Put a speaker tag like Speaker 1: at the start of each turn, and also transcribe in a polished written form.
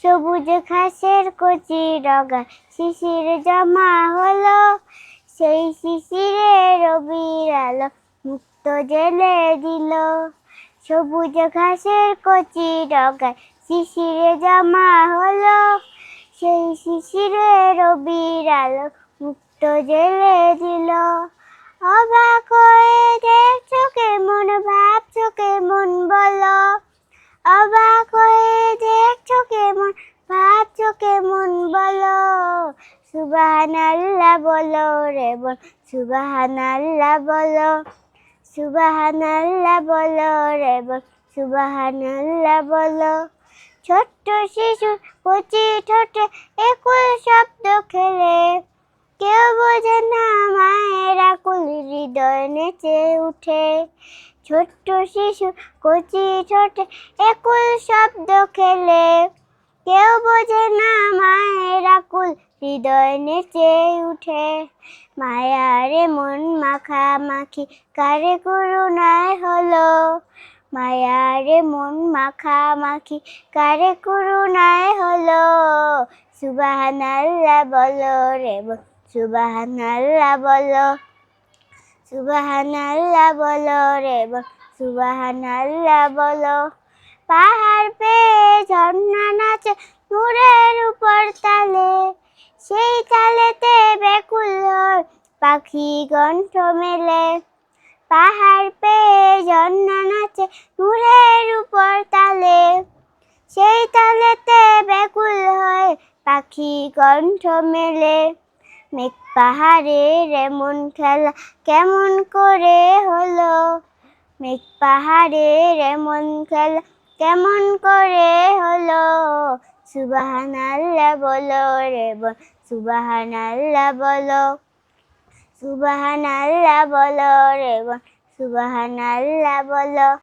Speaker 1: সবুজ ঘাসের কচি ডগা শিশির জমা হলো, সেই শিশিরে রবির আলো মুক্ত জেলে দিল। সবুজ ঘাসের কচি ডগা শিশিরে জমা হলো, সেই শিশিরে রবির আলো মুক্ত জেলে দিল। অবাক হয়ে দেখছো কেমন, ভাবছো কেমন বলো, অবাক হয়ে দেখছো কেমন, ভাবছো কেমন বলো। সুবহানাল্লাহ বলো রে বোন, সুবহানাল্লাহ বলো, সুবহানাল্লাহ বলো রে বোন, সুবহানাল্লাহ বলো। ছোট্ট শিশু কচি ঠোঁটে একুল শব্দ খেলে, কেউ বোঝে না মায়ের আকুল হৃদয় নেচে উঠে। ছোট্ট শিশু কচি ঠোঁটে একুল শব্দ খেলে, কেউ বোঝে না মায়ের আকুল হৃদয় নেচে উঠে। মায়ার মন মাখামাখি কারে করুণায় হলো, মায়ার মন মাখামাখি কারে করুণায় হলো। সুবহানাল্লাহ বলো রে বোন, সুবহানাল্লাহ বলো, সুবহানাল্লাহ বলো রে বোন, সুবহানাল্লাহ বলো। পাহাড় পেয়ে ঝর্ণা নাচে নূরের উপর তালে, সেই তালেতে ব্যাকুল হয় পাখি কণ্ঠ মেলে। পাহাড় পেয়ে ঝর্ণা নাচে নূরের উপর তালে, সেই তালেতে ব্যাকুল হয় পাখি কণ্ঠ মেলে। মেঘ পাহাড়ের এমন খেলা কেমন করে হলো, মেঘ পাহাড়ের এমন খেলা কেমন করে হলো। সুবহানাল্লাহ বলো রে বোন, সুবহানাল্লাহ বলো, সুবহানাল্লাহ বলো রে বোন, সুবহানাল্লাহ বলো।